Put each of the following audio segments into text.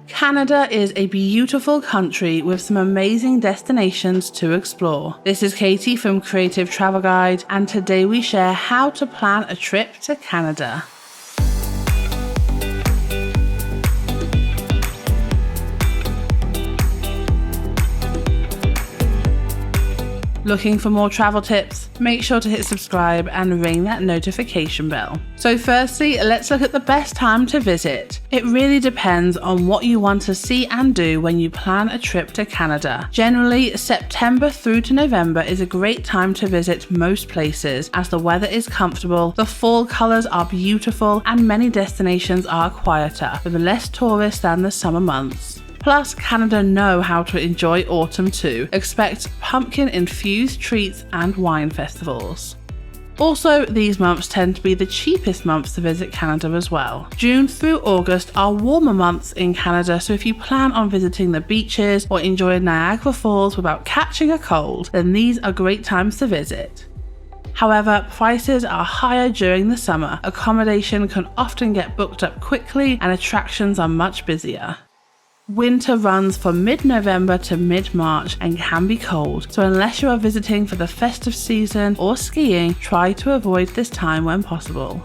Canada is a beautiful country with some amazing destinations to explore. This is Katie from Creative Travel Guide, and today we share how to plan a trip to Canada. Looking for more travel tips? Make sure to hit subscribe and ring that notification bell. So firstly, let's look at the best time to visit. It really depends on what you want to see and do when you plan a trip to Canada. Generally, September through to November is a great time to visit most places as the weather is comfortable, the fall colours are beautiful, and many destinations are quieter, with less tourists than the summer months. Plus, Canada know how to enjoy autumn too. Expect pumpkin-infused treats and wine festivals. Also, these months tend to be the cheapest months to visit Canada as well. June through August are warmer months in Canada, so if you plan on visiting the beaches or enjoying Niagara Falls without catching a cold, then these are great times to visit. However, prices are higher during the summer. Accommodation can often get booked up quickly and attractions are much busier. Winter runs from mid-November to mid-March and can be cold, so unless you are visiting for the festive season or skiing, try to avoid this time when possible.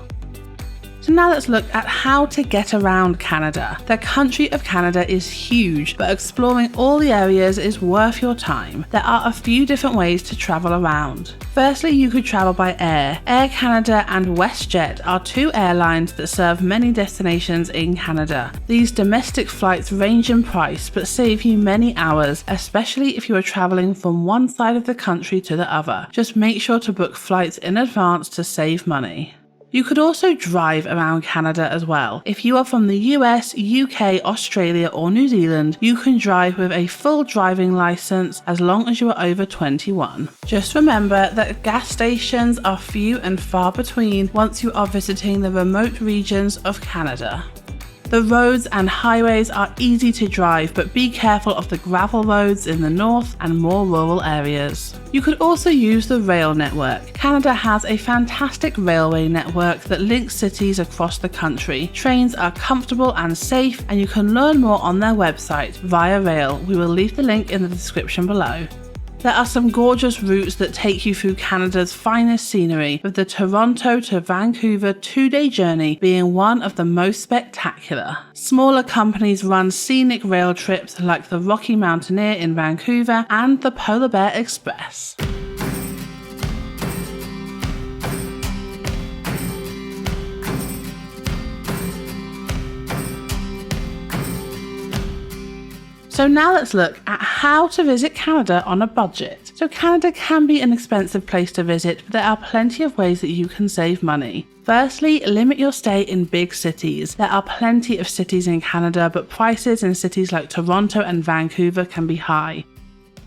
So now let's look at how to get around Canada. The country of Canada is huge, but exploring all the areas is worth your time. There are a few different ways to travel around. Firstly, you could travel by air. Air Canada and WestJet are two airlines that serve many destinations in Canada. These domestic flights range in price, but save you many hours, especially if you are traveling from one side of the country to the other. Just make sure to book flights in advance to save money. You could also drive around Canada as well. If you are from the US, UK, Australia or New Zealand, you can drive with a full driving license as long as you are over 21. Just remember that gas stations are few and far between once you are visiting the remote regions of Canada. The roads and highways are easy to drive, but be careful of the gravel roads in the north and more rural areas. You could also use the rail network. Canada has a fantastic railway network that links cities across the country. Trains are comfortable and safe, and you can learn more on their website via rail. We will leave the link in the description below. There are some gorgeous routes that take you through Canada's finest scenery, with the Toronto to Vancouver 2-day journey being one of the most spectacular. Smaller companies run scenic rail trips like the Rocky Mountaineer in Vancouver and the Polar Bear Express. So now let's look at how to visit Canada on a budget. So Canada can be an expensive place to visit, but there are plenty of ways that you can save money. Firstly, limit your stay in big cities. There are plenty of cities in Canada, but prices in cities like Toronto and Vancouver can be high.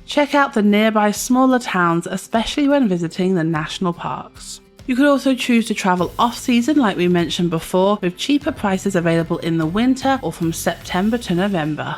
Check out the nearby smaller towns, especially when visiting the national parks. You could also choose to travel off-season like we mentioned before, with cheaper prices available in the winter or from September to November.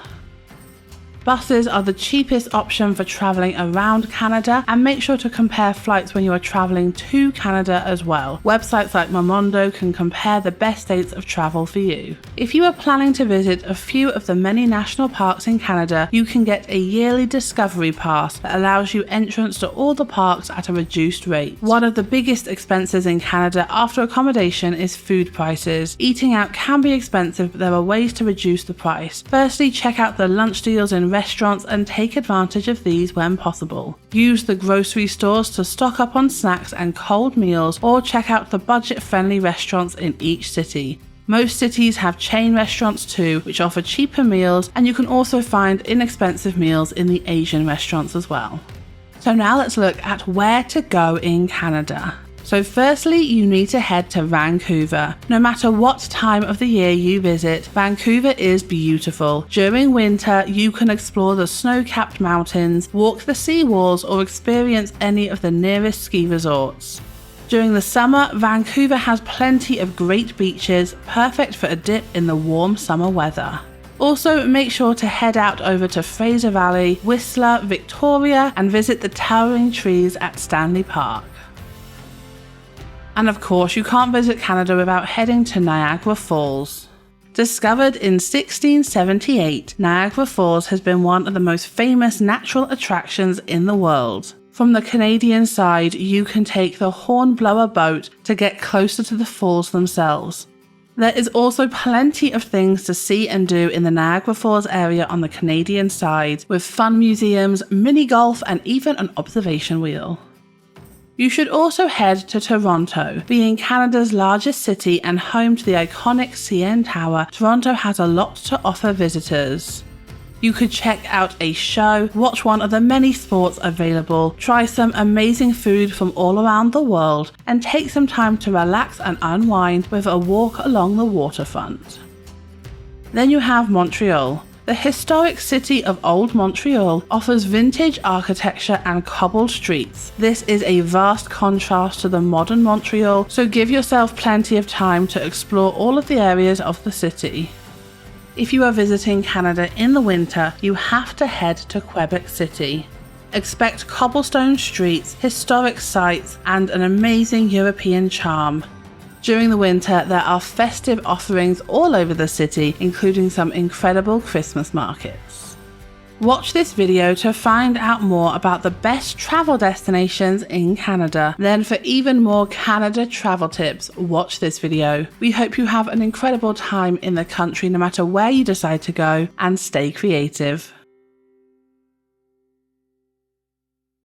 Buses are the cheapest option for travelling around Canada, and make sure to compare flights when you are travelling to Canada as well. Websites like Momondo can compare the best dates of travel for you. If you are planning to visit a few of the many national parks in Canada, you can get a yearly Discovery Pass that allows you entrance to all the parks at a reduced rate. One of the biggest expenses in Canada after accommodation is food prices. Eating out can be expensive, but there are ways to reduce the price. Firstly, check out the lunch deals in restaurants and take advantage of these when possible. Use the grocery stores to stock up on snacks and cold meals, or check out the budget-friendly restaurants in each city. Most cities have chain restaurants too, which offer cheaper meals, and you can also find inexpensive meals in the Asian restaurants as well. So now let's look at where to go in Canada. So firstly, you need to head to Vancouver. No matter what time of the year you visit, Vancouver is beautiful. During winter, you can explore the snow-capped mountains, walk the seawalls, or experience any of the nearest ski resorts. During the summer, Vancouver has plenty of great beaches, perfect for a dip in the warm summer weather. Also, make sure to head out over to Fraser Valley, Whistler, Victoria, and visit the towering trees at Stanley Park. And of course, you can't visit Canada without heading to Niagara Falls. Discovered in 1678, Niagara Falls has been one of the most famous natural attractions in the world. From the Canadian side, you can take the Hornblower boat to get closer to the falls themselves. There is also plenty of things to see and do in the Niagara Falls area on the Canadian side, with fun museums, mini golf, and even an observation wheel. You should also head to Toronto. Being Canada's largest city and home to the iconic CN Tower, Toronto has a lot to offer visitors. You could check out a show, watch one of the many sports available, try some amazing food from all around the world, and take some time to relax and unwind with a walk along the waterfront. Then you have Montreal. The historic city of Old Montreal offers vintage architecture and cobbled streets. This is a vast contrast to the modern Montreal, so give yourself plenty of time to explore all of the areas of the city. If you are visiting Canada in the winter, you have to head to Quebec City. Expect cobblestone streets, historic sites, and an amazing European charm. During the winter, there are festive offerings all over the city, including some incredible Christmas markets. Watch this video to find out more about the best travel destinations in Canada. Then for even more Canada travel tips, watch this video. We hope you have an incredible time in the country no matter where you decide to go, and stay creative.